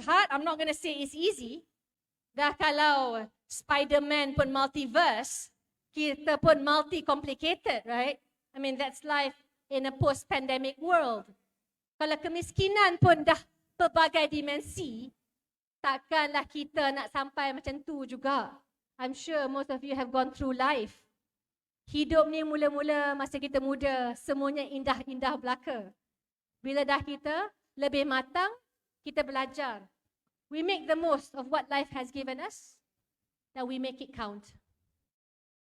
work hard. I'm not going to say it's easy. Dah kalau Spider-Man pun multiverse, kita pun multi-complicated, right? I mean, that's life in a post-pandemic world. Kalau kemiskinan pun dah pelbagai dimensi, takkanlah kita nak sampai macam tu juga. I'm sure most of you have gone through life. Hidup ni mula-mula masa kita muda, semuanya indah-indah belaka. Bila dah kita lebih matang, kita belajar. We make the most of what life has given us, dan we make it count.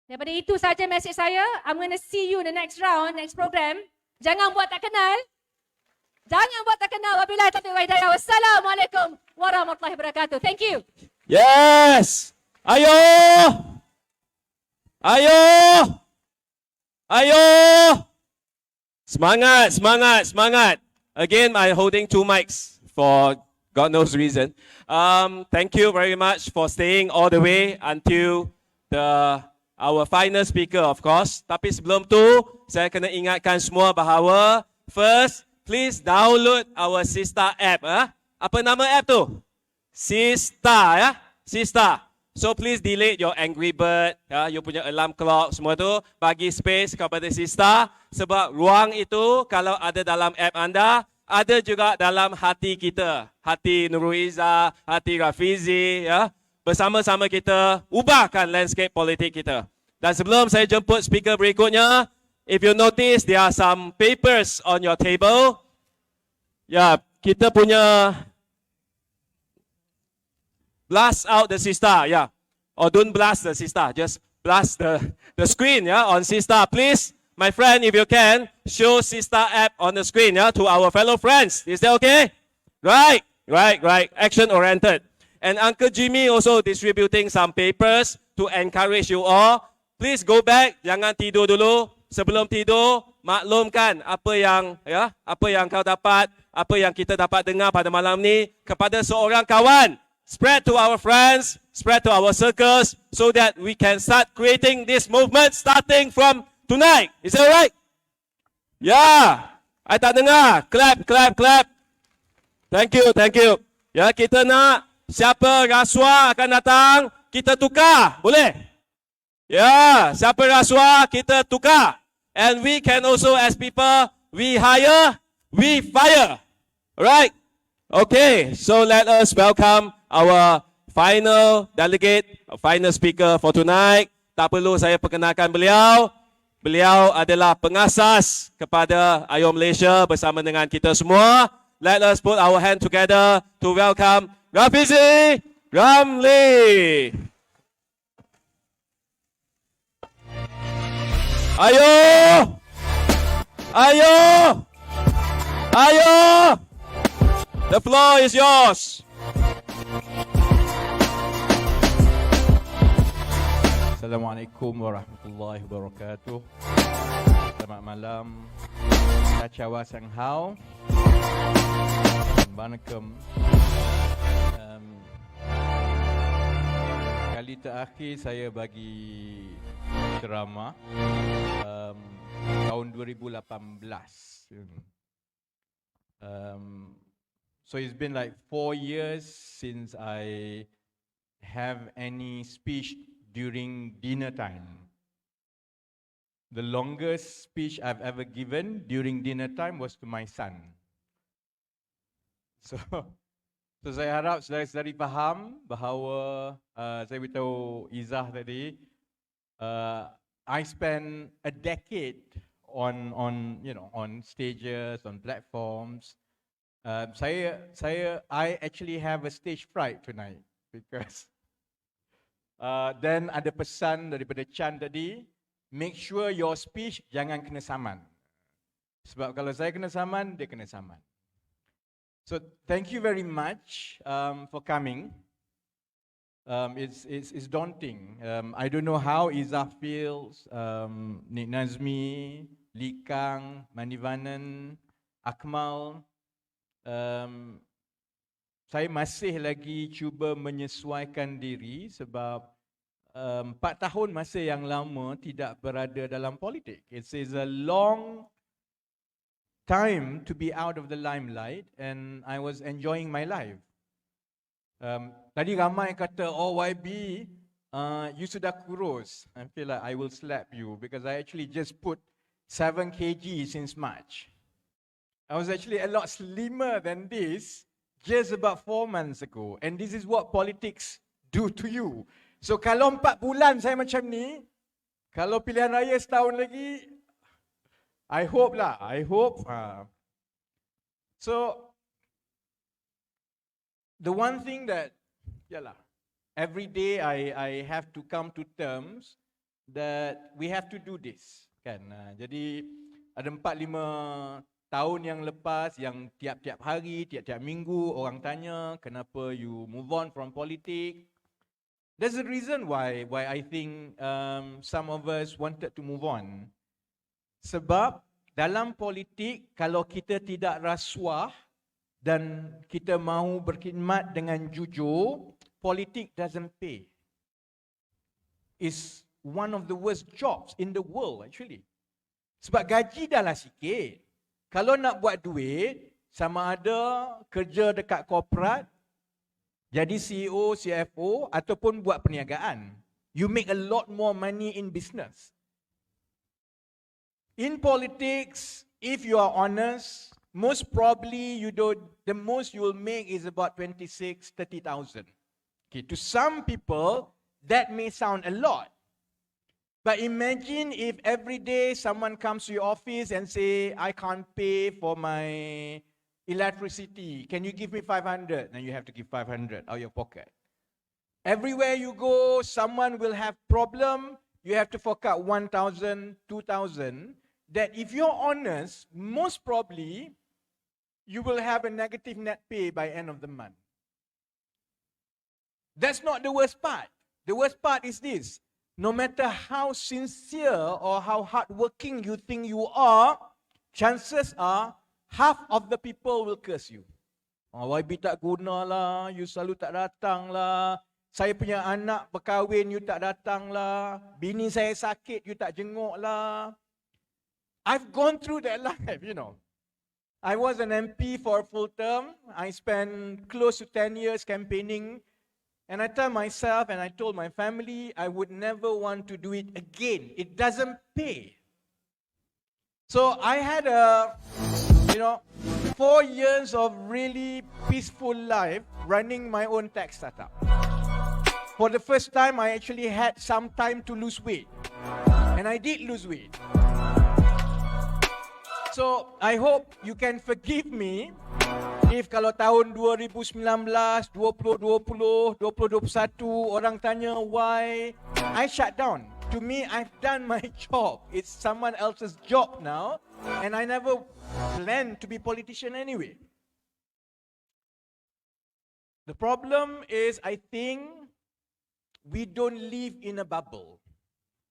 Daripada itu saja mesej saya. I'm going to see you in the next round, next program. Jangan buat tak kenal. Jangan buat tak kenal. Wabillahi taufiq wal hidayah. Wassalamualaikum warahmatullahi wabarakatuh. Thank you. Yes. Ayuh. Ayuh. Ayuh. Semangat, semangat, semangat. Again, I'm holding 2 mics for God knows reason. Thank you very much for staying all the way until our final speaker, of course. Tapi sebelum tu, saya kena ingatkan semua bahawa first, please download our Sister app. Apa nama app tu? Sister, ya? Sister. So please delete your Angry Bird, you punya alarm clock, semua tu. Bagi space kepada Sister. Sebab ruang itu, kalau ada dalam app anda, ada juga dalam hati kita. Hati Nurul Izzah, hati Rafizi, ya. Bersama-sama kita ubahkan landscape politik kita. Dan sebelum saya jemput speaker berikutnya, if you notice, there are some papers on your table. Ya, kita punya blast out the Sister, ya. Or don't blast the Sister, just blast the screen, ya, on Sister. Please, my friend, if you can, show Sister app on the screen, ya, to our fellow friends. Is that okay? Right, right, right. Action oriented. And Uncle Jimmy also distributing some papers to encourage you all. Please go back, jangan tidur dulu. Sebelum tidur, maklumkan apa yang kau dapat, apa yang kita dapat dengar pada malam ni kepada seorang kawan. Spread to our friends, spread to our circles so that we can start creating this movement starting from tonight. Is that right? Yeah. I tak dengar. Clap, clap, clap. Thank you, thank you. Ya, kita nak siapa rasuah akan datang, kita tukar. Boleh? Ya, siapa rasuah kita tukar. And we can also as people, we hire, we fire. Alright? Okay, so let us welcome our final delegate, final speaker for tonight. Tak perlu saya perkenalkan beliau. Beliau adalah pengasas kepada Ayuh Malaysia bersama dengan kita semua. Let us put our hand together to welcome Rafizi Ramli. Ayuh! Ayuh! Ayuh! The floor is yours. Assalamualaikum warahmatullahi wabarakatuh. Selamat malam. Cacawa Sanghau. Waalaikumsalam. Kali terakhir saya bagi ceramah tahun 2018. So it's been like 4 years since I have any speech during dinner time. The longest speech I've ever given during dinner time was to my son. So saya harap saudara-saudari faham bahawa saya beritahu Izzah tadi, I spent a decade on stages, on platforms. I actually have a stage fright tonight because then ada pesan daripada Chan tadi, make sure your speech jangan kena saman. Sebab kalau saya kena saman, dia kena saman. So thank you very much for coming. It's daunting. I don't know how Izzah feels, Nik Nazmi, Likang, Manivanan, Akmal. Saya masih lagi cuba menyesuaikan diri sebab 4 tahun masa yang lama tidak berada dalam politik. It is a long time to be out of the limelight and I was enjoying my life. Tadi ramai kata, oh YB, you sudah kurus. I feel like I will slap you because I actually just put 7 kg since March. I was actually a lot slimmer than this just about 4 months ago. And this is what politics do to you. So kalau 4 bulan saya macam ni, kalau pilihan raya setahun lagi, I hope lah, I hope. So, the one thing that, yalah, every day I have to come to terms that we have to do this. Kan? Jadi, ada 4-5 tahun yang lepas yang tiap-tiap hari, tiap-tiap minggu orang tanya kenapa you move on from politik. There's a reason why I think some of us wanted to move on. Sebab dalam politik kalau kita tidak rasuah dan kita mahu berkhidmat dengan jujur, politik doesn't pay. It's one of the worst jobs in the world actually. Sebab gaji dah lah sikit. Kalau nak buat duit, sama ada kerja dekat korporat, jadi CEO, CFO ataupun buat perniagaan. You make a lot more money in business. In politics, if you are honest, most probably the most you will make is about 26,000-30,000. Okay, to some people, that may sound a lot. But imagine if every day someone comes to your office and say, I can't pay for my electricity. Can you give me 500? Then you have to give 500 out of your pocket. Everywhere you go, someone will have problem. You have to fork out 1,000, 2,000. That if you're honest, most probably you will have a negative net pay by end of the month. That's not the worst part. The worst part is this. No matter how sincere or how hardworking you think you are, chances are half of the people will curse you. Oh, YB tak guna lah, you selalu tak datang lah. Saya punya anak berkahwin, you tak datang lah. Bini saya sakit, you tak jenguk lah. I've gone through that life, you know. I was an MP for a full term. I spent close to 10 years campaigning. And I tell myself and I told my family, I would never want to do it again. It doesn't pay. So I had 4 years of really peaceful life running my own tech startup. For the first time, I actually had some time to lose weight. And I did lose weight. So I hope you can forgive me if kalau tahun 2019, 2020, 2021 orang tanya why I shut down. To me, I've done my job. It's someone else's job now, and I never planned to be politician anyway. The problem is, I think we don't live in a bubble.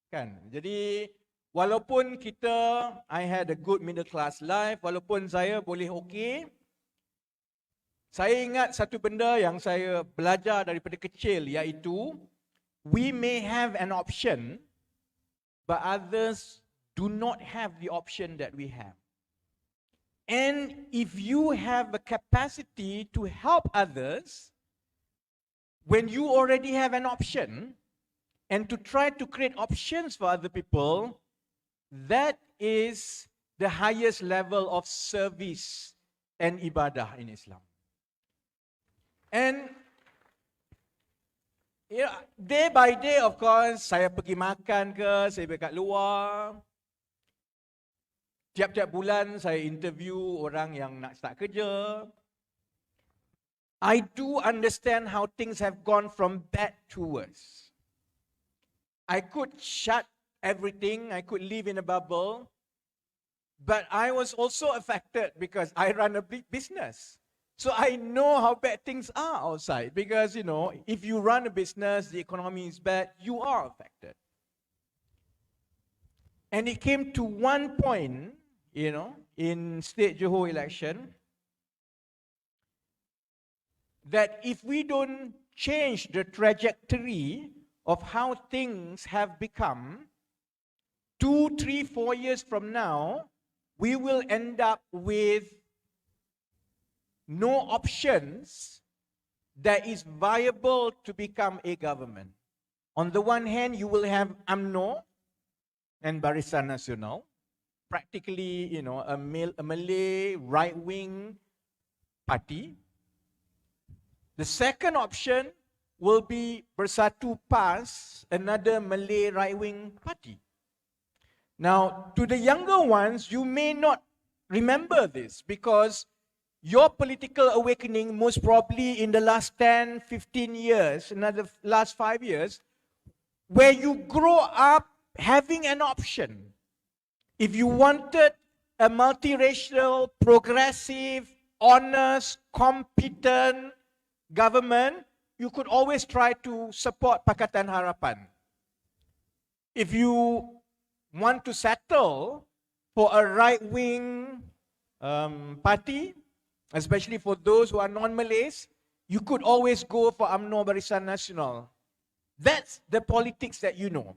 Kan? Jadi walaupun I had a good middle class life, walaupun saya boleh okey, saya ingat satu benda yang saya belajar daripada kecil, iaitu we may have an option, but others do not have the option that we have. And if you have a capacity to help others, when you already have an option, and to try to create options for other people, that is the highest level of service and ibadah in Islam. And day by day, of course, saya pergi makan ke, saya pergi kat luar. Tiap-tiap bulan saya interview orang yang nak start kerja. I do understand how things have gone from bad to worse. I could shut everything, I could live in a bubble, but I was also affected because I run a big business. So I know how bad things are outside because, if you run a business, the economy is bad, you are affected. And it came to one point, in state Johor election, that if we don't change the trajectory of how things have become, 2, 3, 4 years from now, we will end up with no options that is viable to become a government. On the one hand, you will have UMNO and Barisan Nasional, practically, a Malay right-wing party. The second option will be Bersatu PAS, another Malay right-wing party. Now, to the younger ones, you may not remember this because your political awakening most probably in the last 10, 15 years, in the last 5 years, where you grow up having an option. If you wanted a multiracial, progressive, honest, competent government, you could always try to support Pakatan Harapan. If you want to settle for a right-wing party, especially for those who are non-Malays, you could always go for UMNO Barisan Nasional. That's the politics that you know.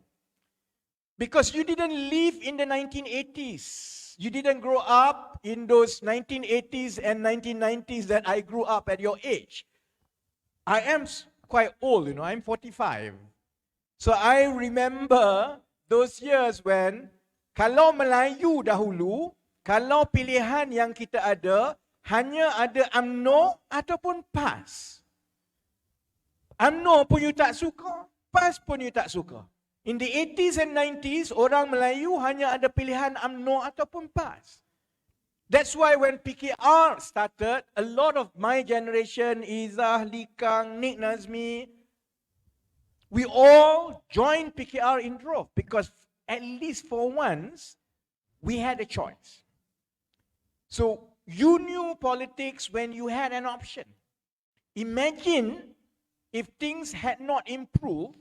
Because you didn't live in the 1980s. You didn't grow up in those 1980s and 1990s that I grew up at your age. I am quite old, I'm 45. So I remember those years when kalau Melayu dahulu, kalau pilihan yang kita ada, hanya ada UMNO ataupun PAS. UMNO pun you tak suka, PAS pun you tak suka. In the 80s and 90s, orang Melayu hanya ada pilihan UMNO ataupun PAS. That's why when PKR started, a lot of my generation, Izzah, Likang, Nick Nazmi, we all joined PKR in drove because at least for once, we had a choice. So you knew politics when you had an option. Imagine if things had not improved,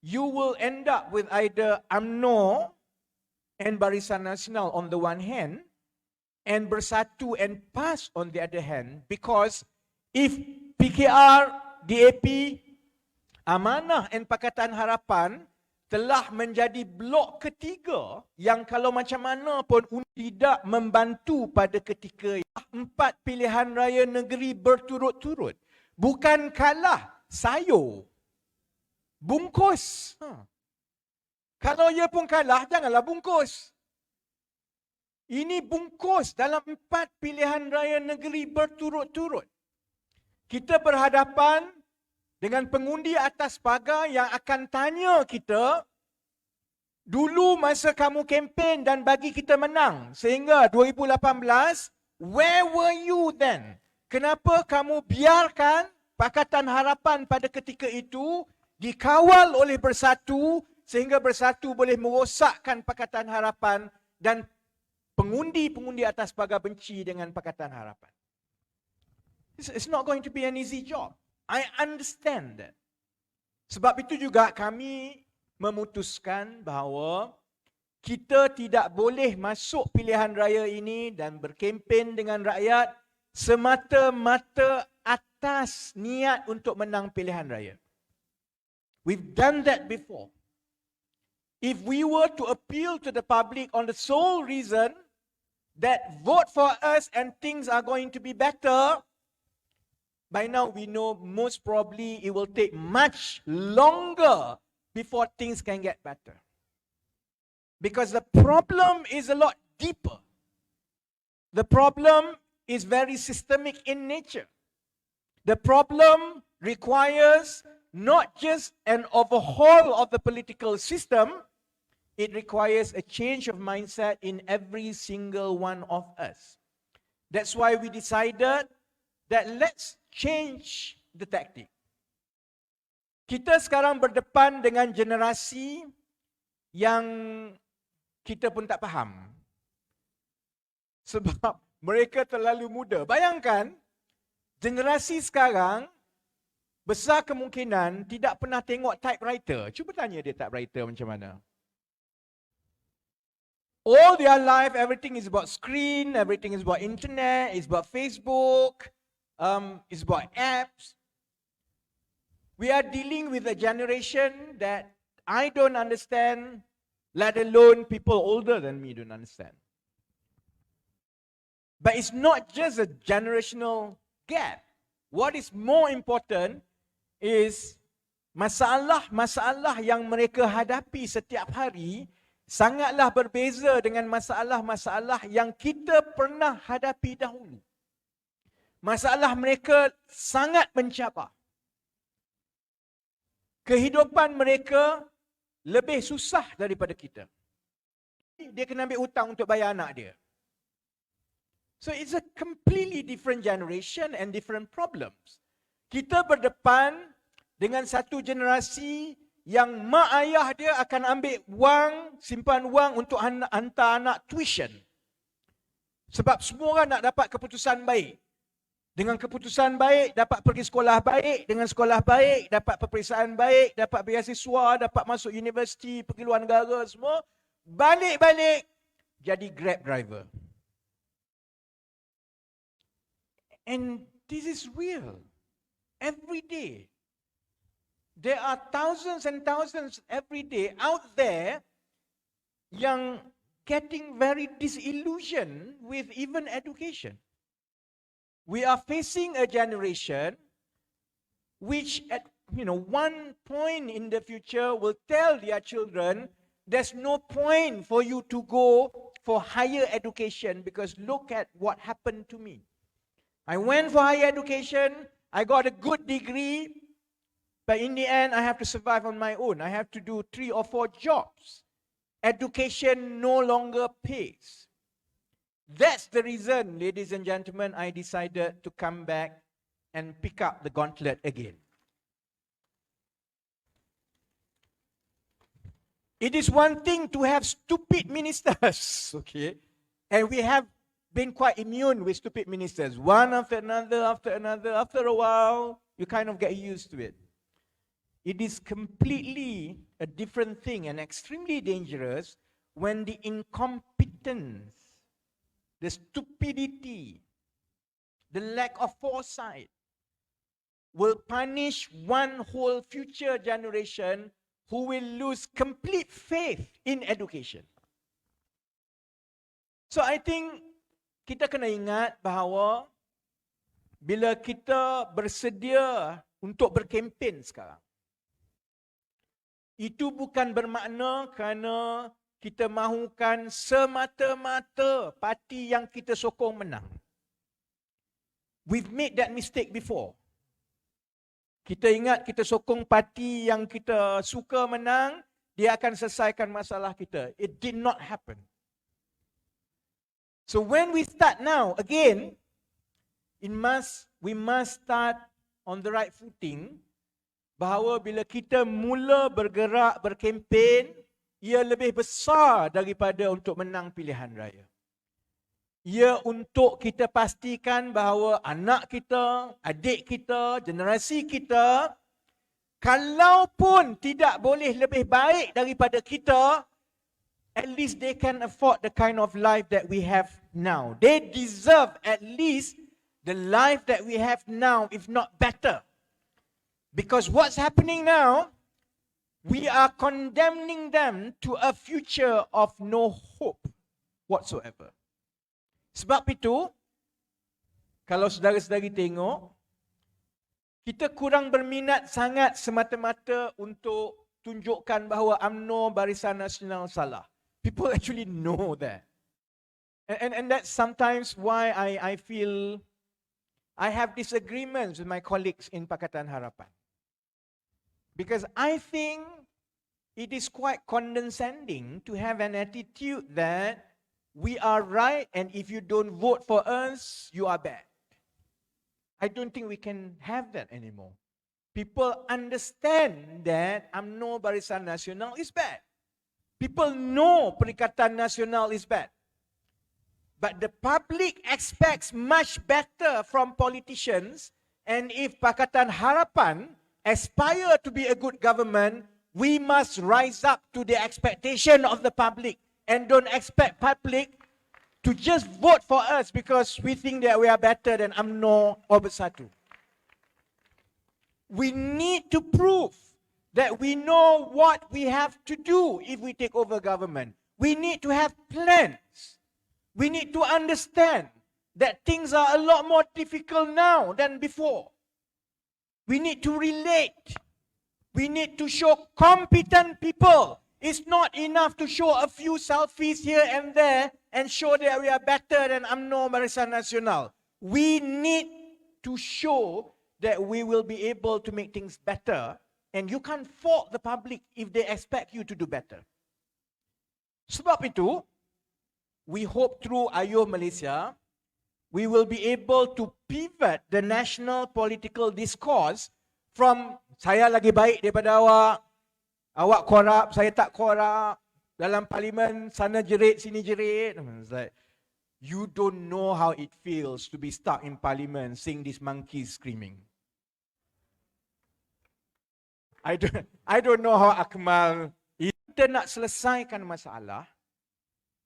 you will end up with either UMNO and Barisan Nasional on the one hand, and Bersatu and PAS on the other hand, because if PKR, DAP, Amanah and Pakatan Harapan telah menjadi blok ketiga yang kalau macam mana pun tidak membantu pada ketika 4 pilihan raya negeri berturut-turut. Bukan kalah, sayur. Bungkus. Kalau ia pun kalah, janganlah bungkus. Ini bungkus dalam 4 pilihan raya negeri berturut-turut. Kita berhadapan dengan pengundi atas pagar yang akan tanya kita, dulu masa kamu kempen dan bagi kita menang, sehingga 2018, where were you then? Kenapa kamu biarkan Pakatan Harapan pada ketika itu dikawal oleh Bersatu, sehingga Bersatu boleh merosakkan Pakatan Harapan dan pengundi-pengundi atas pagar benci dengan Pakatan Harapan. It's not going to be an easy job. I understand that. Sebab itu juga kami memutuskan bahawa kita tidak boleh masuk pilihan raya ini dan berkempen dengan rakyat semata-mata atas niat untuk menang pilihan raya. We've done that before. If we were to appeal to the public on the sole reason that vote for us and things are going to be better, by now we know most probably it will take much longer before things can get better. Because the problem is a lot deeper. The problem is very systemic in nature. The problem requires not just an overhaul of the political system, it requires a change of mindset in every single one of us. That's why we decided that let's change the tactic. Kita sekarang berdepan dengan generasi yang kita pun tak faham. Sebab mereka terlalu muda. Bayangkan, generasi sekarang besar kemungkinan tidak pernah tengok typewriter. Cuba tanya dia typewriter macam mana. All their life, everything is about screen, everything is about internet, it's about Facebook, it's about apps. We are dealing with a generation that I don't understand, let alone people older than me don't understand. But it's not just a generational gap. What is more important is masalah-masalah yang mereka hadapi setiap hari sangatlah berbeza dengan masalah-masalah yang kita pernah hadapi dahulu. Masalah mereka sangat mencabar. Kehidupan mereka lebih susah daripada kita. Dia kena ambil hutang untuk bayar anak dia. So it's a completely different generation and different problems. Kita berdepan dengan satu generasi yang mak ayah dia akan ambil wang, simpan wang untuk hantar anak tuition. Sebab semua orang nak dapat keputusan baik. Dengan keputusan baik, dapat pergi sekolah baik. Dengan sekolah baik, dapat peperiksaan baik, dapat beasiswa, dapat masuk universiti, pergi luar negara semua. Balik-balik, jadi Grab driver. And this is real. Every day. There are thousands and thousands every day out there yang getting very disillusioned with even education. We are facing a generation which at one point in the future will tell their children, there's no point for you to go for higher education because look at what happened to me. I went for higher education, I got a good degree, but in the end I have to survive on my own. I have to do 3 or 4 jobs. Education no longer pays. That's the reason, ladies and gentlemen, I decided to come back and pick up the gauntlet again. It is one thing to have stupid ministers, okay? And we have been quite immune with stupid ministers. One after another, after another. After a while, you kind of get used to it. It is completely a different thing and extremely dangerous when the incompetence, the stupidity, the lack of foresight will punish one whole future generation who will lose complete faith in education. So I think kita kena ingat bahawa bila kita bersedia untuk berkempen sekarang, itu bukan bermakna kerana kita mahukan semata-mata parti yang kita sokong menang. We've made that mistake before. Kita ingat kita sokong parti yang kita suka menang, dia akan selesaikan masalah kita. It did not happen. So when we start now, again, we must start on the right footing, bahawa bila kita mula bergerak, berkempen, ia lebih besar daripada untuk menang pilihan raya. Ia untuk kita pastikan bahawa anak kita, adik kita, generasi kita, kalaupun tidak boleh lebih baik daripada kita, at least they can afford the kind of life that we have now. They deserve at least the life that we have now, if not better. Because what's happening now, we are condemning them to a future of no hope whatsoever. Sebab itu, kalau saudara-saudari tengok, kita kurang berminat sangat semata-mata untuk tunjukkan bahawa UMNO Barisan Nasional salah. People actually know that. And that's sometimes why I feel I have disagreements with my colleagues in Pakatan Harapan. Because I think it is quite condescending to have an attitude that we are right and if you don't vote for us, you are bad. I don't think we can have that anymore. People understand that UMNO Barisan Nasional is bad. People know Perikatan Nasional is bad. But the public expects much better from politicians, and if Pakatan Harapan aspire to be a good government, we must rise up to the expectation of the public and don't expect public to just vote for us because we think that we are better than UMNO or Bersatu. We need to prove that we know what we have to do if we take over government. We need to have plans. We need to understand that things are a lot more difficult now than before. We need to relate. We need to show competent people. It's not enough to show a few selfies here and there and show that we are better than UMNO Barisan Nasional. We need to show that we will be able to make things better, and you can't fault the public if they expect you to do better. Sebab itu, we hope through Ayuh Malaysia, we will be able to pivot the national political discourse from saya lagi baik daripada awak korup, saya tak korup, dalam parlimen sana jerit, sini jerit. It's like, you don't know how it feels to be stuck in parliament seeing these monkeys screaming. I don't know how Akmal, kita nak selesaikan masalah,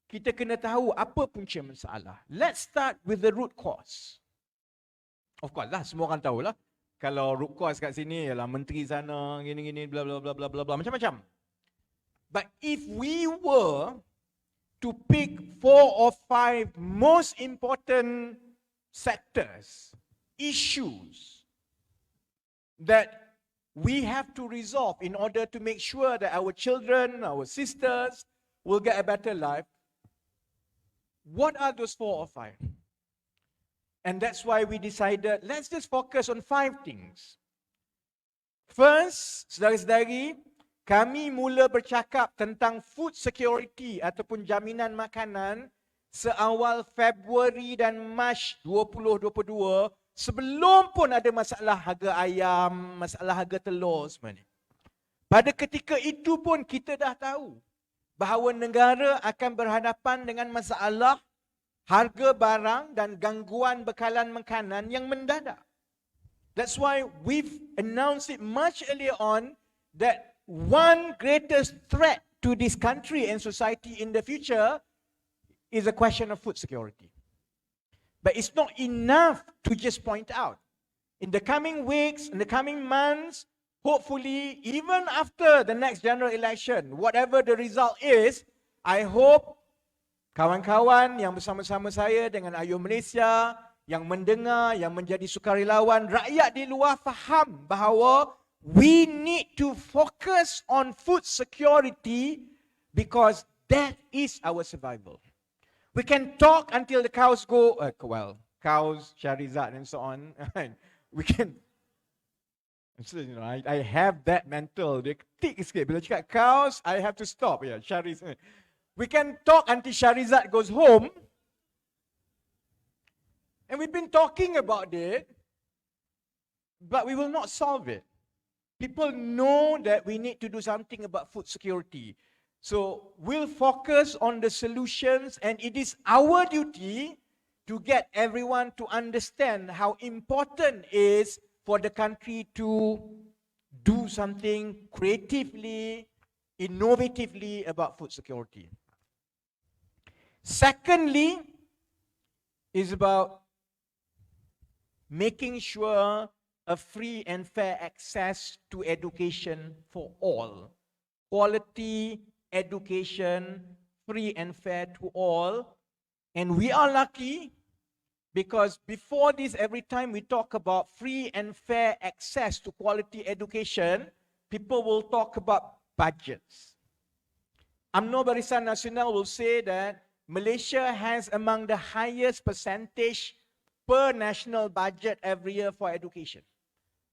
kita kena tahu apa punca masalah. Let's start with the root cause. Of course lah, semua orang tahulah. Kalau root cause kat sini ialah menteri sana, gini-gini, bla bla bla bla bla bla, macam-macam. But if we were to pick 4 or 5 most important sectors, issues that we have to resolve in order to make sure that our children, our sisters will get a better life, what are those 4 or 5? And that's why we decided, let's just focus on 5 things. First, saudara-saudari, kami mula bercakap tentang food security ataupun jaminan makanan seawal Februari dan Mac 2022, sebelum pun ada masalah harga ayam, masalah harga telur semua ni. Pada ketika itu pun kita dah tahu bahawa negara akan berhadapan dengan masalah harga barang dan gangguan bekalan makanan yang mendadak. That's why we've announced it much earlier on that one greatest threat to this country and society in the future is a question of food security. But it's not enough to just point out. In the coming weeks, in the coming months, hopefully even after the next general election, whatever the result is, I hope kawan-kawan yang bersama-sama saya dengan Ayuh Malaysia, yang mendengar, yang menjadi sukarelawan, rakyat di luar faham bahawa we need to focus on food security because that is our survival. We can talk until the cows go, cows, Charizard and so on. We can, I have that mental, dia ketik sikit. Bila cakap cows, I have to stop. Yeah, Charizard. We can talk until Charizard goes home. And we've been talking about it, but we will not solve it. People know that we need to do something about food security. So we'll focus on the solutions, and it is our duty to get everyone to understand how important it is for the country to do something creatively, innovatively about food security. Secondly, is about making sure a free and fair access to education for all. Quality education, free and fair to all. And we are lucky because before this, every time we talk about free and fair access to quality education, people will talk about budgets. UMNO Barisan Nasional will say that Malaysia has among the highest percentage per national budget every year for education.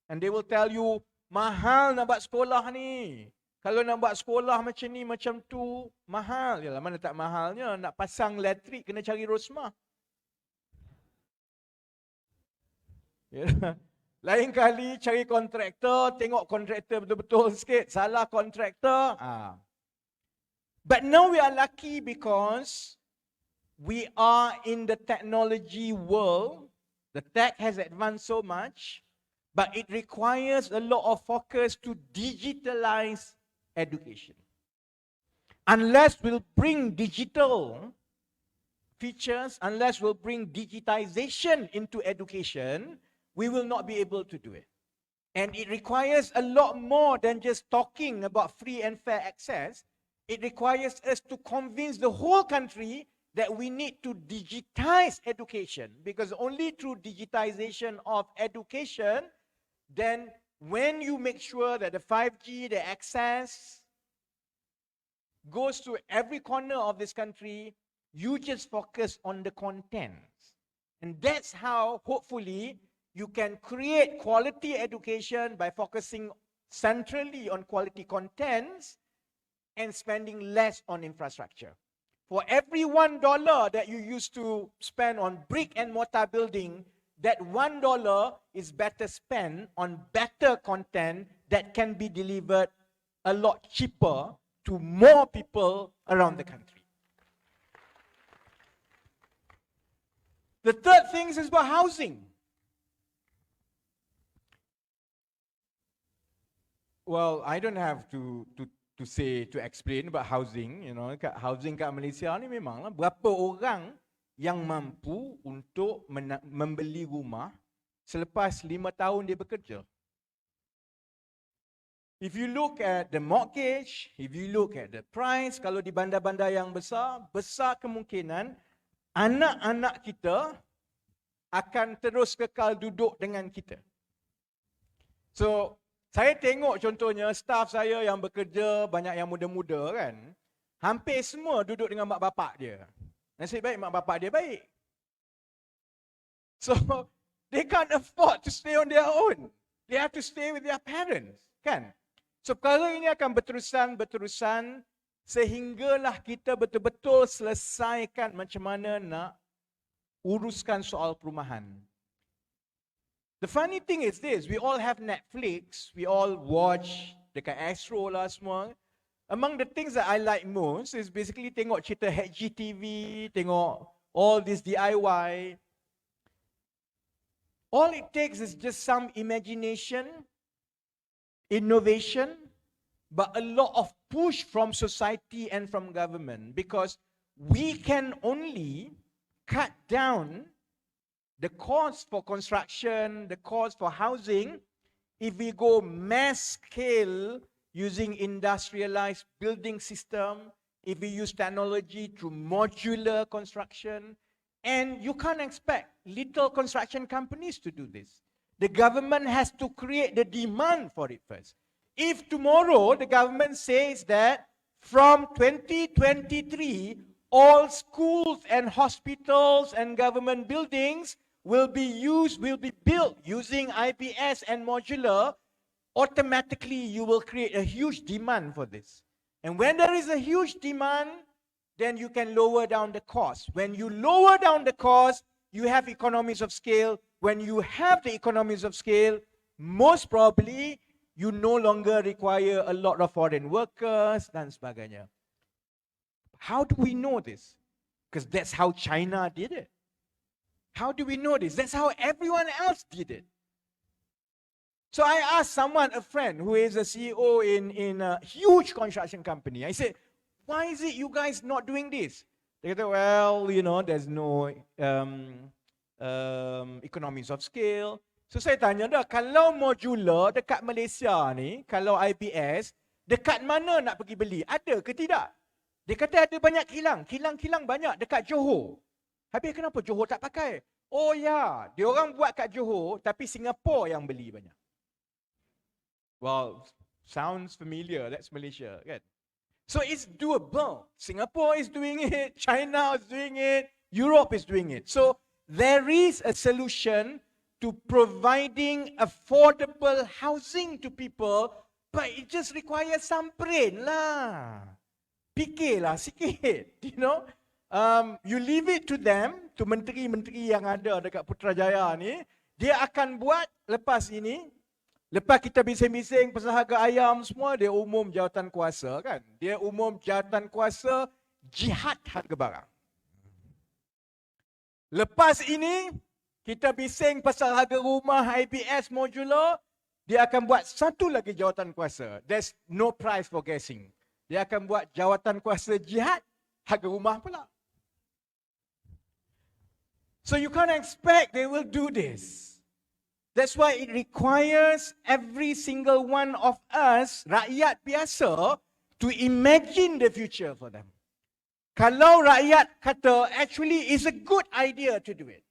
And they will tell you, mahal nak buat sekolah ni. Kalau nak buat sekolah macam ni, macam tu, mahal. Yalah, mana tak mahalnya. Nak pasang elektrik, kena cari rosmah. Lain kali cari kontraktor, tengok kontraktor betul-betul sikit. Salah kontraktor. But now we are lucky because we are in the technology world. The tech has advanced so much, but it requires a lot of focus to digitalize education. Unless we'll bring digital features, unless we'll bring digitization into education, we will not be able to do it. And it requires a lot more than just talking about free and fair access. It requires us to convince the whole country that we need to digitize education, because only through digitization of education then when you make sure that the 5G, the access goes to every corner of this country, you just focus on the contents. And that's how, hopefully, you can create quality education by focusing centrally on quality contents and spending less on infrastructure. For every $1 that you used to spend on brick and mortar building, that $1 is better spent on better content that can be delivered a lot cheaper to more people around the country. The third thing is about housing. Well, I don't have to explain about housing. You know, housing kat Malaysia ni memanglah berapa orang yang mampu untuk membeli rumah selepas 5 tahun dia bekerja. If you look at the mortgage, if you look at the price, kalau di bandar-bandar yang besar, besar kemungkinan anak-anak kita akan terus kekal duduk dengan kita. So, saya tengok contohnya staff saya yang bekerja, banyak yang muda-muda kan, hampir semua duduk dengan mak bapak dia. Nasib baik mak bapak dia baik. So, they can't afford to stay on their own. They have to stay with their parents, kan? So, perkara ini akan berterusan sehinggalah kita betul-betul selesaikan macam mana nak uruskan soal perumahan. The funny thing is this, we all have Netflix, we all watch dekat Astro lah semua. Among the things that I like most is basically tengok cerita HGTV, tengok all this DIY. All it takes is just some imagination, innovation, but a lot of push from society and from government, because we can only cut down the cost for construction, the cost for housing, if we go mass scale using industrialized building system, if we use technology through modular construction, and you can't expect little construction companies to do this. The government has to create the demand for it first. If tomorrow the government says that from 2023, all schools and hospitals and government buildings will be built using IPS and modular, automatically you will create a huge demand for this. And when there is a huge demand, then you can lower down the cost. When you lower down the cost, you have economies of scale. When you have the economies of scale, most probably you no longer require a lot of foreign workers dan sebagainya. How do we know this? Because that's how China did it. How do we know this? That's how everyone else did it. So I asked someone, a friend who is a CEO in a huge construction company. I said, why is it you guys not doing this? They said, well, you know, there's no economies of scale. So saya tanya dah, kalau modular dekat Malaysia ni, kalau IPS, dekat mana nak pergi beli? Ada ke tidak? Dia kata ada banyak kilang banyak dekat Johor. Habis kenapa Johor tak pakai? Oh ya, dia orang buat kat Johor, tapi Singapura yang beli banyak. Well, sounds familiar, that's Malaysia, kan? So it's doable. Singapore is doing it, China is doing it, Europe is doing it. So there is a solution to providing affordable housing to people, but it just requires some brain lah. Fikirlah sikit, you know. You leave it to them, to menteri-menteri yang ada dekat Putrajaya ni, dia akan buat lepas ini. Lepas kita bising-bising pasal harga ayam semua, dia umum jawatan kuasa kan. Dia umum jawatan kuasa jihad harga barang. Lepas ini, kita bising pasal harga rumah IPS modular, dia akan buat satu lagi jawatan kuasa. There's no price for guessing. Dia akan buat jawatan kuasa jihad, harga rumah pula. So you can't expect they will do this. That's why it requires every single one of us, rakyat biasa, to imagine the future for them. Kalau rakyat kata, actually it's a good idea to do it,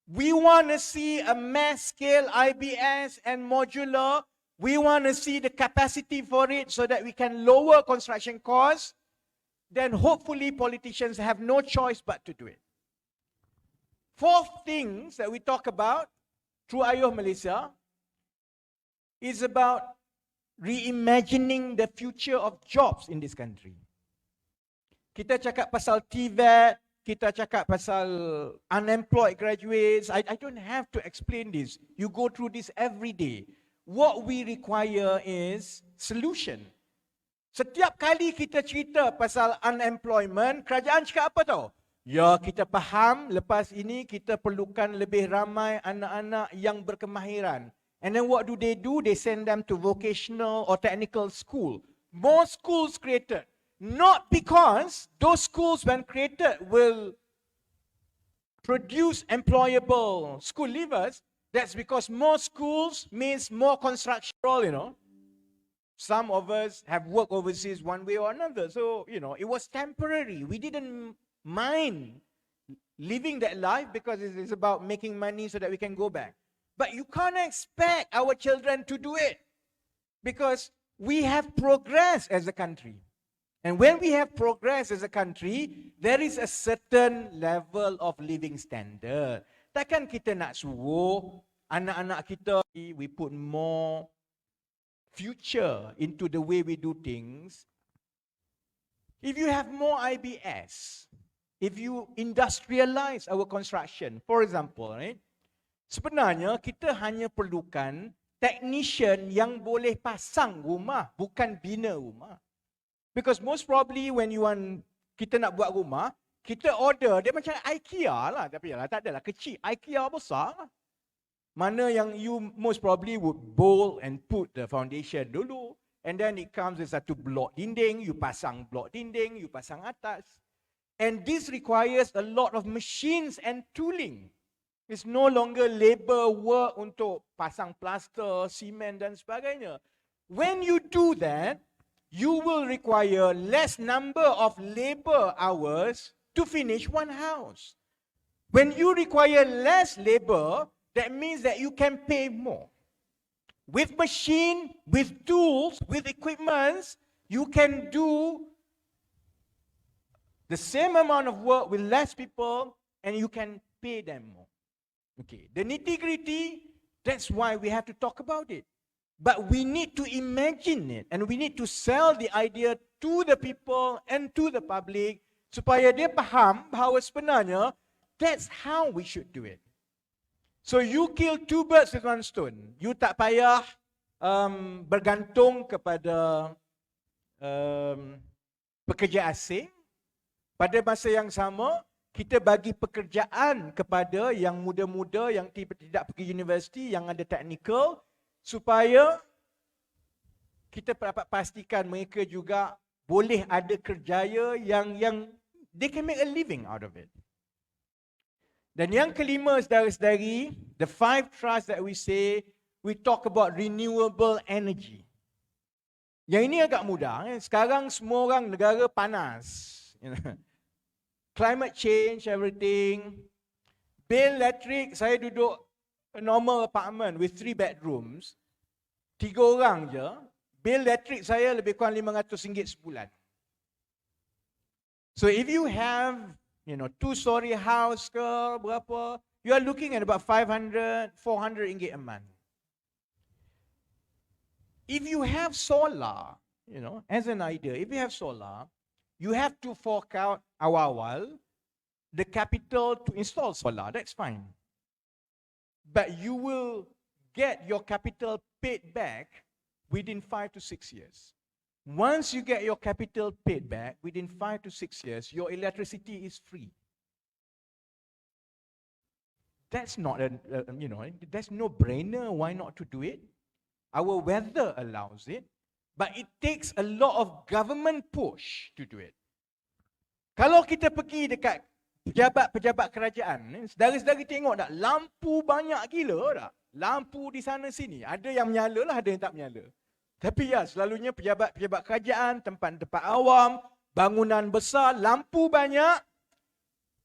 We want to see a mass scale IBS and modular. We want to see the capacity for it so that we can lower construction costs. Then hopefully politicians have no choice but to do it. Fourth things that we talk about through Ayuh Malaysia is about reimagining the future of jobs in this country. Kita cakap pasal TVET, kita cakap pasal unemployed graduates. I don't have to explain this. You go through this every day. What we require is solution. Setiap kali kita cerita pasal unemployment, kerajaan cakap apa tau? Ya, kita faham lepas ini kita perlukan lebih ramai anak-anak yang berkemahiran. And then what do? They send them to vocational or technical school. More schools created. Not because those schools when created will produce employable school leavers. That's because more schools means more construction role, you know. Some of us have worked overseas one way or another. So, you know, it was temporary. We didn't mind living that life because it is about making money so that we can go back. But you can't expect our children to do it because we have progressed as a country. And when we have progress as a country, there is a certain level of living standard. Takkan kita nak suruh anak-anak kita, we put more future into the way we do things. If you have more IBS, if you industrialize our construction, for example, right? Sebenarnya kita hanya perlukan technician yang boleh pasang rumah, bukan bina rumah. Because most probably when you want, kita nak buat rumah, kita order, dia macam IKEA lah. Tapi yalah, tak adalah kecil. IKEA besar lah. Mana yang you most probably would bolt and put the foundation dulu. And then it comes with satu blok dinding, you pasang blok dinding, you pasang atas. And this requires a lot of machines and tooling. It's no longer labor work untuk pasang plaster, simen dan sebagainya. When you do that, you will require less number of labor hours to finish one house. When you require less labor, that means that you can pay more. With machine, with tools, with equipments, you can do the same amount of work with less people and you can pay them more. Okay, the nitty-gritty, that's why we have to talk about it. But we need to imagine it and we need to sell the idea to the people and to the public supaya dia faham bahawa sebenarnya that's how we should do it. So you kill two birds with one stone. You tak payah bergantung kepada pekerja asing. Pada masa yang sama, kita bagi pekerjaan kepada yang muda-muda yang tidak pergi universiti, yang ada technical, supaya kita dapat pastikan mereka juga boleh ada kerjaya yang they can make a living out of it. Dan yang kelima, saudara-saudari, the 5 trusts that we say, we talk about renewable energy. Yang ini agak mudah. Sekarang semua orang negara panas. Climate change, everything. Bill elektrik, saya duduk a normal apartment with 3 bedrooms. 3 orang je. Bill elektrik saya lebih kurang RM500 sebulan. So if you have, 2-story house ke berapa, you are looking at about RM500, RM400 a month. If you have solar, as an idea, if you have solar, you have to fork out awal the capital to install solar. That's fine. But you will get your capital paid back within 5 to 6 years. Once you get your capital paid back, within 5 to 6 years, your electricity is free. That's not that's no brainer. Why not to do it? Our weather allows it, but it takes a lot of government push to do it. Kalau kita pergi dekat pejabat-pejabat kerajaan, saudara-saudari tengok tak, lampu banyak gila tak? Lampu di sana sini, ada yang menyala lah, ada yang tak menyala. Tapi ya, selalunya pejabat-pejabat kerajaan, tempat-tempat awam, bangunan besar, lampu banyak.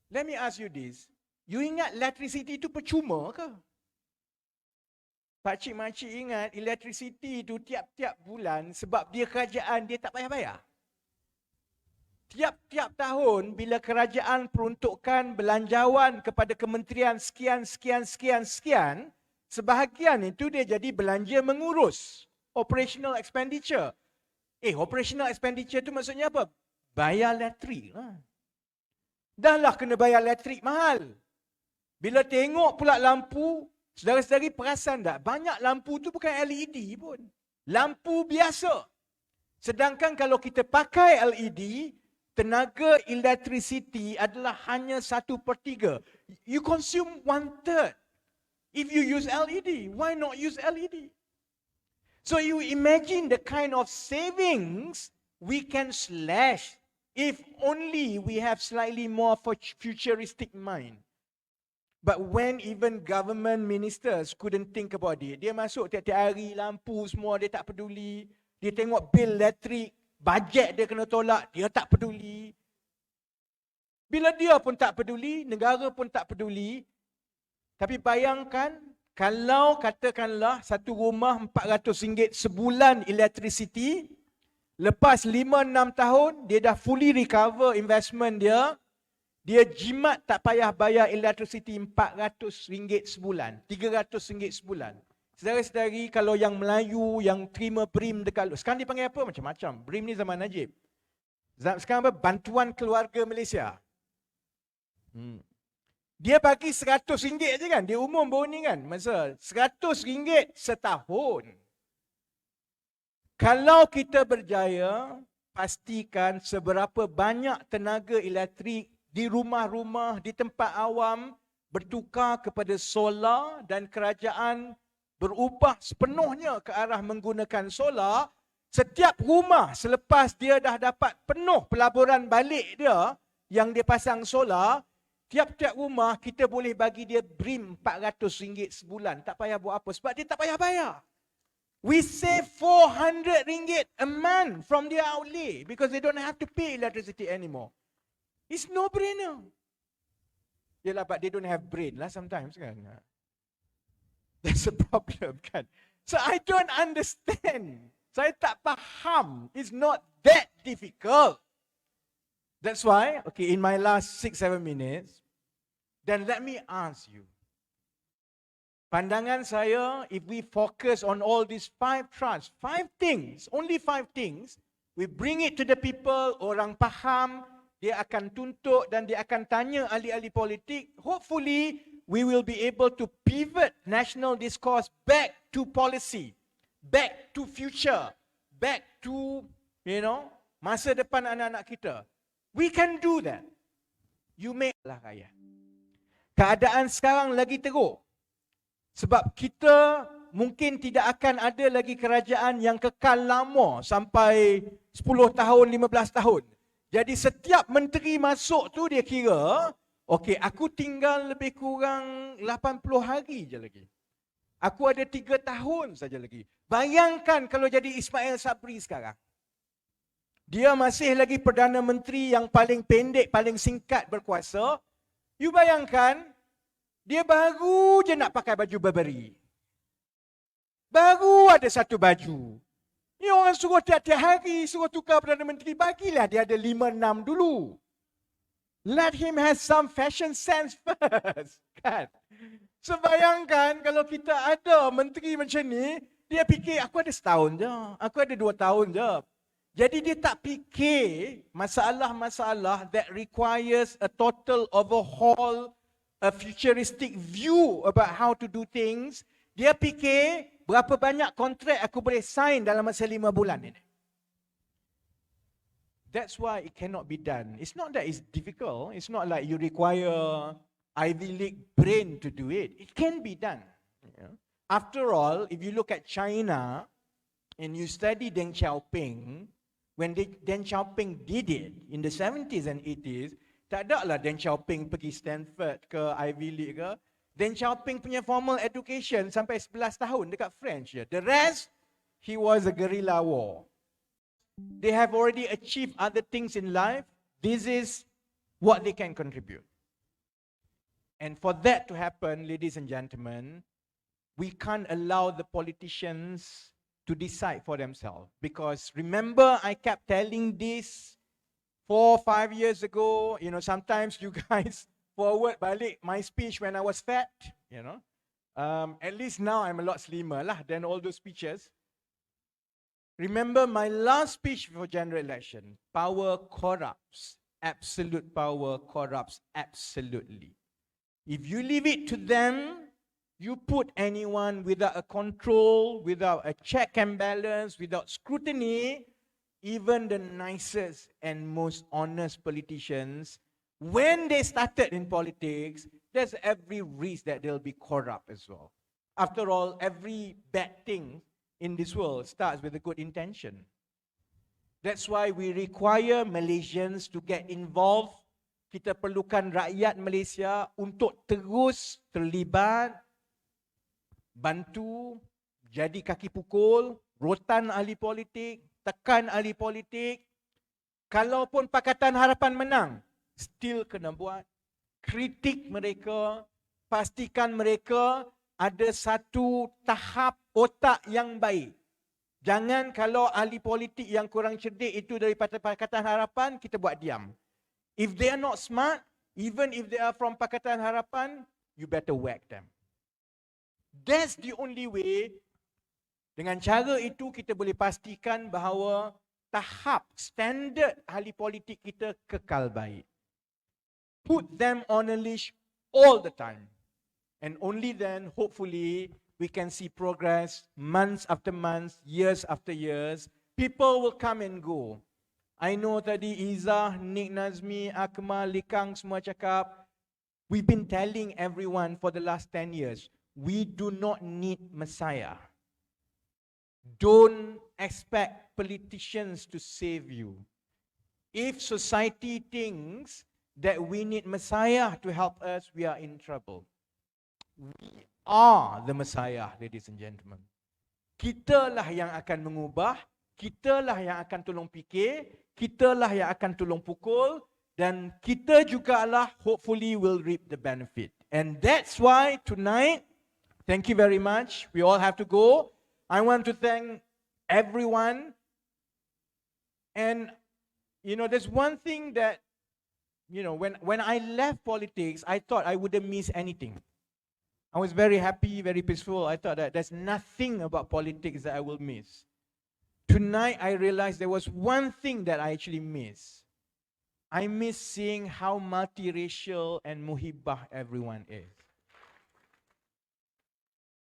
Let me ask you this. You ingat electricity itu percuma ke? Pakcik-makcik ingat electricity itu tiap-tiap bulan sebab dia kerajaan, dia tak payah bayar. Tiap-tiap tahun bila kerajaan peruntukkan belanjawan kepada kementerian sekian, sebahagian itu dia jadi belanja mengurus. Operational expenditure. Operational expenditure itu maksudnya apa? Bayar elektrik lah. Dah lah kena bayar elektrik mahal. Bila tengok pula lampu, saudara-saudari perasan tak? Banyak lampu tu bukan LED pun. Lampu biasa. Sedangkan kalau kita pakai LED, tenaga electricity adalah hanya 1/3. You consume 1/3. If you use LED, why not use LED? So you imagine the kind of savings we can slash if only we have slightly more futuristic mind. But when even government ministers couldn't think about it, dia masuk tiap-tiap hari, lampu semua dia tak peduli. Dia tengok bil elektrik, bajet dia kena tolak, dia tak peduli. Bila dia pun tak peduli, negara pun tak peduli. Tapi bayangkan, kalau katakanlah satu rumah RM400 sebulan electricity, lepas 5-6 tahun, dia dah fully recover investment dia, dia jimat tak payah bayar electricity RM400 sebulan, RM300 sebulan. Saudara-saudari, kalau yang Melayu yang terima BRIM dekat luar, sekarang dipanggil apa? Macam-macam. BRIM ni zaman Najib. Sekarang apa? Bantuan Keluarga Malaysia. Dia bagi RM100 je kan? Dia umum baru ni kan? Masa RM100 setahun. Kalau kita berjaya, pastikan seberapa banyak tenaga elektrik di rumah-rumah, di tempat awam bertukar kepada solar dan kerajaan berubah sepenuhnya ke arah menggunakan solar. Setiap rumah selepas dia dah dapat penuh pelaburan balik dia yang dia pasang solar, tiap-tiap rumah kita boleh bagi dia BRIM RM400 sebulan. Tak payah buat apa sebab dia tak payah bayar. We save RM400 a month from their outlay because they don't have to pay electricity anymore. It's no-brainer. Yelah, but they don't have brain lah sometimes kan. That's a problem kan. So I don't understand. Saya tak faham. It's not that difficult. That's why, okay, in my last 6-7 minutes, then let me ask you. Pandangan saya, if we focus on all these 5 trusts, 5 things, only 5 things, we bring it to the people, orang faham, dia akan tuntut dan dia akan tanya ahli-ahli politik. Hopefully, we will be able to pivot national discourse back to policy, back to future, back to, masa depan anak-anak kita. We can do that. You make lah kaya. Keadaan sekarang lagi teruk. Sebab kita mungkin tidak akan ada lagi kerajaan yang kekal lama sampai 10 tahun, 15 tahun. Jadi setiap menteri masuk tu dia kira, okey, aku tinggal lebih kurang 80 hari je lagi. Aku ada 3 tahun saja lagi. Bayangkan kalau jadi Ismail Sabri sekarang. Dia masih lagi Perdana Menteri yang paling pendek, paling singkat berkuasa. You bayangkan, dia baru je nak pakai baju Burberry. Baru ada satu baju. Ni orang suruh tiap-tiap hari, suruh tukar Perdana Menteri, bagilah dia ada 5-6 dulu. Let him have some fashion sense first. Kan? So bayangkan kalau kita ada menteri macam ni, dia fikir aku ada setahun je, aku ada 2 tahun je. Jadi dia tak fikir masalah-masalah that requires a total overhaul, a futuristic view about how to do things. Dia fikir berapa banyak kontrak aku boleh sign dalam masa 5 bulan ini. That's why it cannot be done. It's not that it's difficult. It's not like you require Ivy League brain to do it. It can be done. After all, if you look at China and you study Deng Xiaoping, when Deng Xiaoping did it in the 70s and 80s, tak ada lah Deng Xiaoping pergi Stanford ke Ivy League ke. Deng Xiaoping punya formal education sampai 11 tahun dekat French je. The rest, he was a guerrilla war. They have already achieved other things in life. This is what they can contribute. And for that to happen, ladies and gentlemen, we can't allow the politicians to decide for themselves. Because remember, I kept telling this 4 or 5 years ago, sometimes you guys forward balik my speech when I was fat, At least now I'm a lot slimmer lah than all those speeches. Remember my last speech for general election, power corrupts. Absolute power corrupts absolutely. If you leave it to them, you put anyone without a control, without a check and balance, without scrutiny, even the nicest and most honest politicians, when they started in politics, there's every risk that they'll be corrupt as well. After all, every bad thing in this world starts with a good intention. That's why we require Malaysians to get involved. Kita perlukan rakyat Malaysia untuk terus terlibat, bantu, jadi kaki pukul, rotan ahli politik, tekan ahli politik. Kalaupun Pakatan Harapan menang, still kena buat. Kritik mereka, pastikan mereka ada satu tahap otak yang baik. Jangan kalau ahli politik yang kurang cerdik itu dari Pakatan Harapan, kita buat diam. If they are not smart, even if they are from Pakatan Harapan, you better whack them. That's the only way. Dengan cara itu kita boleh pastikan bahawa tahap standard ahli politik kita kekal baik. Put them on a leash all the time. And only then, hopefully, we can see progress months after months, years after years. People will come and go. I know tadi Izzah, Nick Nazmi, Akmal, Likang semua cakap, we've been telling everyone for the last 10 years, we do not need Messiah. Don't expect politicians to save you. If society thinks that we need Messiah to help us, we are in trouble. We are the Messiah, ladies and gentlemen. Kitalah yang akan mengubah, kitalah yang akan tolong fikir, kitalah yang akan tolong pukul, dan kita jugalah hopefully will reap the benefit. And that's why tonight, thank you very much. We all have to go. I want to thank everyone. And, there's one thing that, when I left politics, I thought I wouldn't miss anything. I was very happy, very peaceful. I thought that there's nothing about politics that I will miss. Tonight, I realized there was one thing that I actually miss. I miss seeing how multiracial and muhibbah everyone is.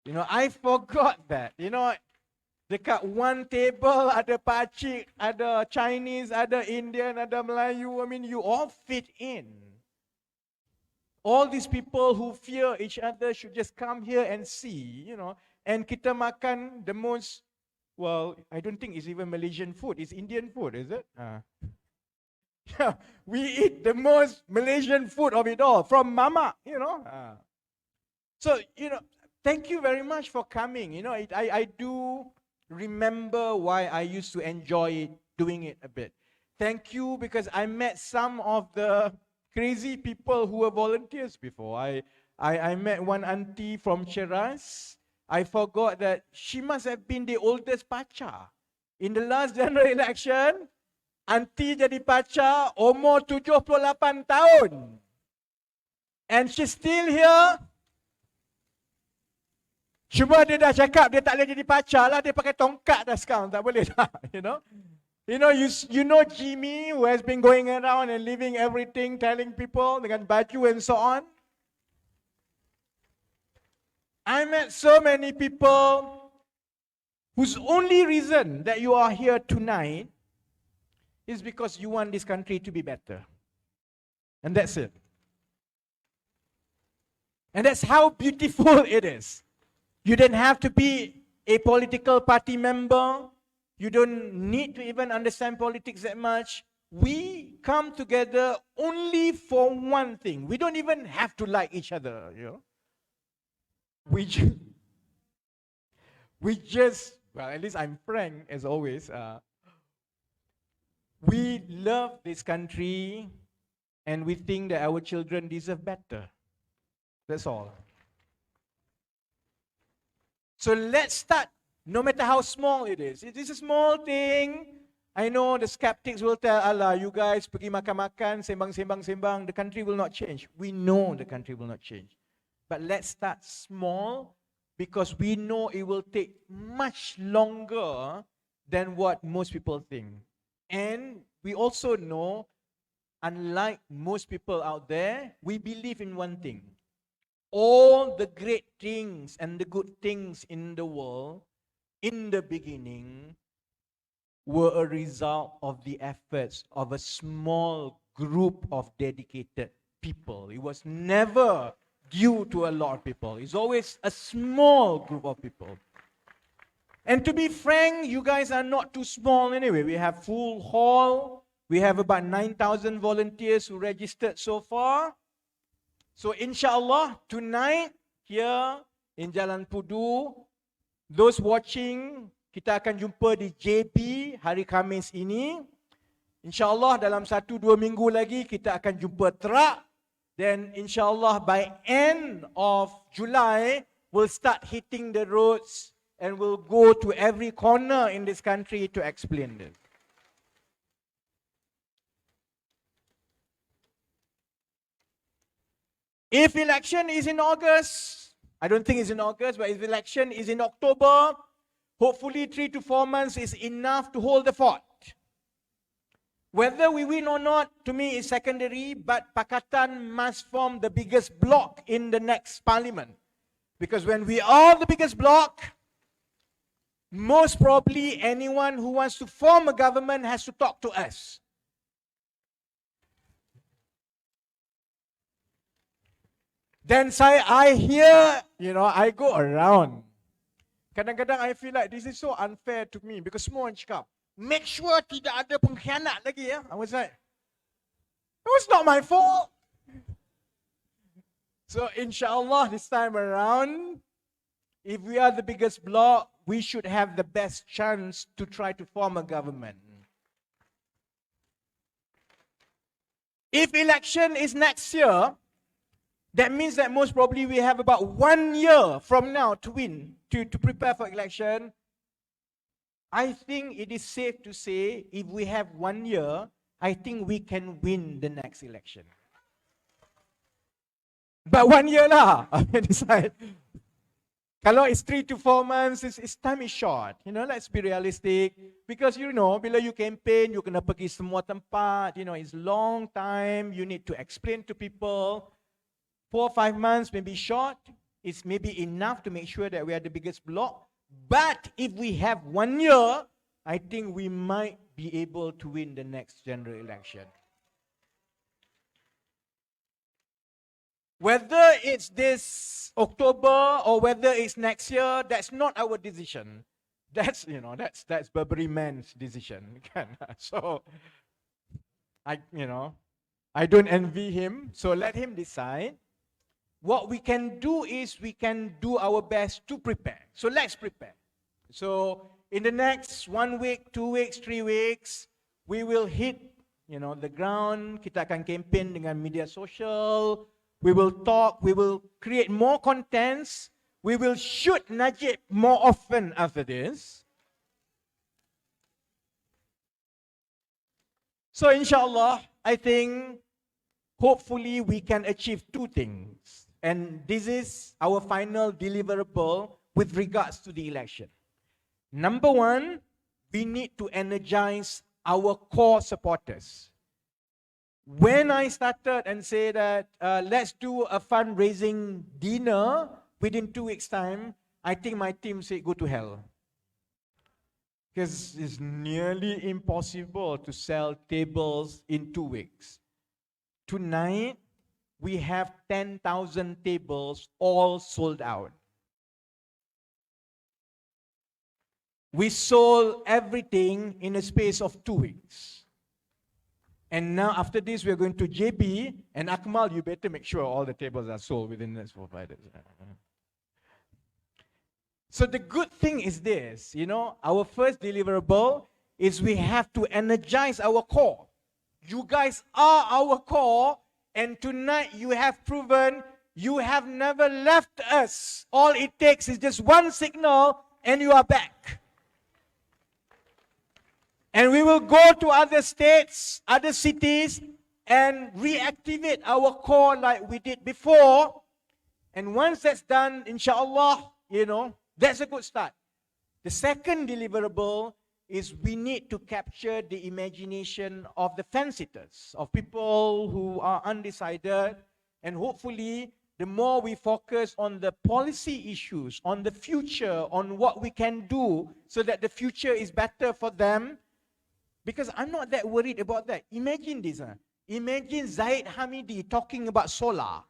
I forgot that. Dekat one table, ada Pakcik, ada Chinese, ada Indian, ada Melayu. I mean, you all fit in. All these people who fear each other should just come here and see, And kita makan the most, well, I don't think it's even Malaysian food. It's Indian food, is it? Yeah, we eat the most Malaysian food of it all, from Mama, So, thank you very much for coming. I do remember why I used to enjoy doing it a bit. Thank you, because I met some of the crazy people who were volunteers before. I met one auntie from Cheras. I forgot that she must have been the oldest pacha. In the last general election, auntie jadi pacha umur 78 tahun. And she's still here. Cuma dia dah cakap dia tak boleh jadi pacha lah, dia pakai tongkat dah sekarang, tak boleh dah, You know Jimmy, who has been going around and leaving everything, telling people dengan baju and so on. I met so many people whose only reason that you are here tonight is because you want this country to be better. And that's it. And that's how beautiful it is. You don't have to be a political party member. You don't need to even understand politics that much. We come together only for one thing. We don't even have to like each other, We just, well, at least I'm frank as always. We love this country and we think that our children deserve better. That's all. So let's start, no matter how small it is. It is a small thing. I know the skeptics will tell, Allah, you guys pergi makan-makan, sembang-sembang, the country will not change. We know the country will not change. But let's start small, because we know it will take much longer than what most people think. And we also know, unlike most people out there, we believe in one thing. All the great things and the good things in the world, in the beginning, were a result of the efforts of a small group of dedicated people. It was never due to a lot of people. It's always a small group of people. And to be frank, you guys are not too small anyway. We have full hall. We have about 9,000 volunteers who registered so far. So inshallah, tonight here in Jalan Pudu, those watching, kita akan jumpa di JB hari Khamis ini. InsyaAllah dalam 1-2 minggu lagi kita akan jumpa truck. Then insyaAllah by end of July, we'll start hitting the roads and we'll go to every corner in this country to explain this. If election is in August, I don't think it's in August, but if election is in October, hopefully 3 to 4 months is enough to hold the fort. Whether we win or not, to me, is secondary, but Pakatan must form the biggest bloc in the next parliament. Because when we are the biggest bloc, most probably anyone who wants to form a government has to talk to us. Then I hear, I go around. Kadang-kadang I feel like this is so unfair to me because semua orang cakap, make sure tidak ada pengkhianat lagi ya. I was like, it was not my fault. So inshallah this time around, if we are the biggest bloc, we should have the best chance to try to form a government. If election is next year, that means that most probably we have about 1 year from now to win, to prepare for election. I think it is safe to say, if we have 1 year, I think we can win the next election. But 1 year lah. I mean, it's like, kalau it's 3 to 4 months, it's time is short. Let's be realistic. Because bila you campaign, you kena pergi semua tempat. It's long time. You need to explain to people. 4 or 5 months may be short. It's maybe enough to make sure that we are the biggest bloc. But if we have 1 year, I think we might be able to win the next general election. Whether it's this October or whether it's next year, that's not our decision. That's Burberry man's decision. So I don't envy him. So let him decide. What we can do is we can do our best to prepare. So let's prepare. So in the next 1 week, 2 weeks, 3 weeks, we will hit, the ground. Kita akan campaign dengan media sosial. We will talk. We will create more contents. We will shoot Najib more often after this. So inshallah, I think hopefully we can achieve 2 things. And this is our final deliverable with regards to the election. Number 1, we need to energize our core supporters. When I started and say that let's do a fundraising dinner within 2 weeks' time, I think my team said go to hell. Because it's nearly impossible to sell tables in 2 weeks. Tonight, we have 10,000 tables all sold out. We sold everything in a space of 2 weeks. And now after this, we're going to JB. And Akmal, you better make sure all the tables are sold within the next 4 or 5 days. So the good thing is this, our first deliverable is we have to energize our core. You guys are our core. And tonight you have proven you have never left us. All it takes is just one signal and you are back. And we will go to other states, other cities, and reactivate our core like we did before. And once that's done, inshallah, that's a good start. The second deliverable is we need to capture the imagination of the fence-sitters, of people who are undecided. And hopefully, the more we focus on the policy issues, on the future, on what we can do so that the future is better for them, because I'm not that worried about that. Imagine this. Imagine Zaid Hamidi talking about solar.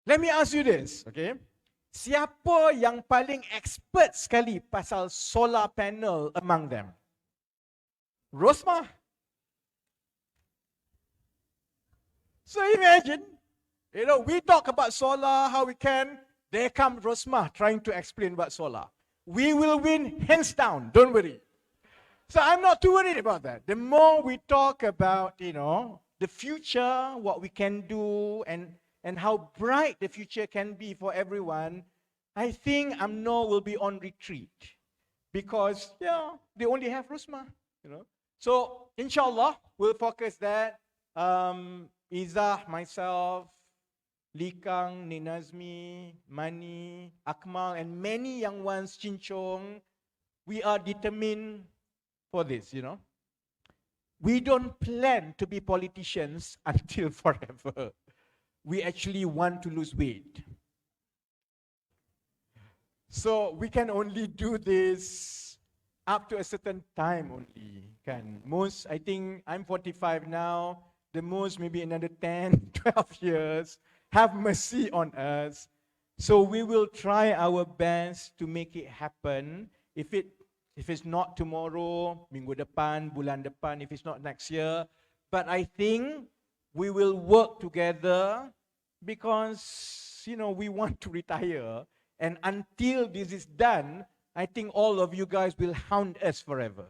Let me ask you this, okay? Siapa yang paling expert sekali pasal solar panel among them? Rosmah. So imagine, we talk about solar, how we can, there comes Rosmah trying to explain about solar. We will win hands down, don't worry. So I'm not too worried about that. The more we talk about, the future, what we can do, and how bright the future can be for everyone, I think UMNO will be on retreat. Because, they only have Rosmah, So, inshallah, we'll focus that. Izzah, myself, Likang, Ninazmi, Mani, Akmal, and many young ones, Chinchong, we are determined for this, We don't plan to be politicians until forever. We actually want to lose weight. So we can only do this up to a certain time only. I think I'm 45 now. The most maybe another 10, 12 years. Have mercy on us. So we will try our best to make it happen. If it's not tomorrow, minggu depan, bulan depan, if it's not next year. But I think we will work together because, we want to retire. And until this is done, I think all of you guys will hound us forever.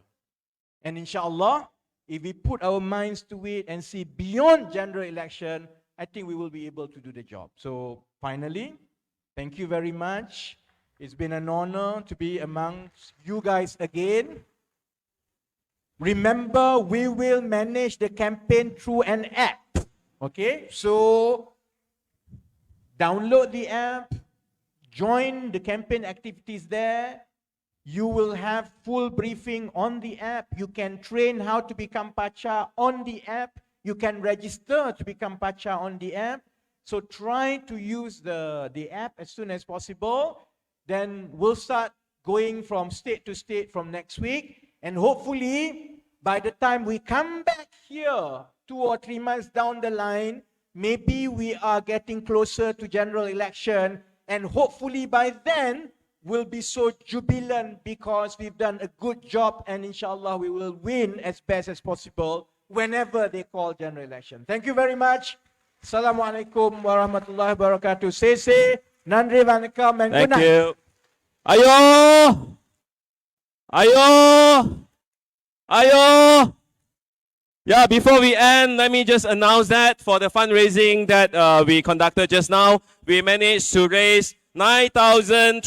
And inshallah, if we put our minds to it and see beyond general election, I think we will be able to do the job. So finally, thank you very much. It's been an honor to be amongst you guys again. Remember, we will manage the campaign through an app. Okay? So, download the app, join the campaign activities there. You will have full briefing on the app. You can train how to become Pacha on the app. You can register to become Pacha on the app. So try to use the app as soon as possible. Then we'll start going from state to state from next week. And hopefully, by the time we come back here, 2 or 3 months down the line, maybe we are getting closer to general election. And hopefully by then, we'll be so jubilant because we've done a good job, and inshallah we will win as best as possible whenever they call general election. Thank you very much. Assalamualaikum warahmatullahi wabarakatuh. Sese, nandri vanakkam, and good night. Thank you. Ayuh! Ayuh! Ayuh! Yeah, before we end, let me just announce that for the fundraising that we conducted just now, we managed to raise 9,330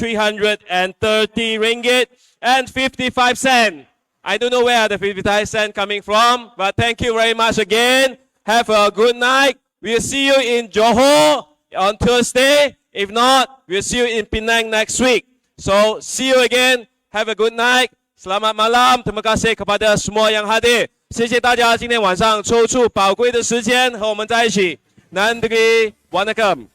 ringgit and 55 cents. I don't know where the 55 cents coming from, but thank you very much again. Have a good night. We'll see you in Johor on Thursday. If not, we'll see you in Penang next week. So, see you again. Have a good night. Selamat malam. Terima kasih kepada semua yang hadir. 谢谢大家今天晚上抽出宝贵的时间和我们在一起。Nandri Wanakam.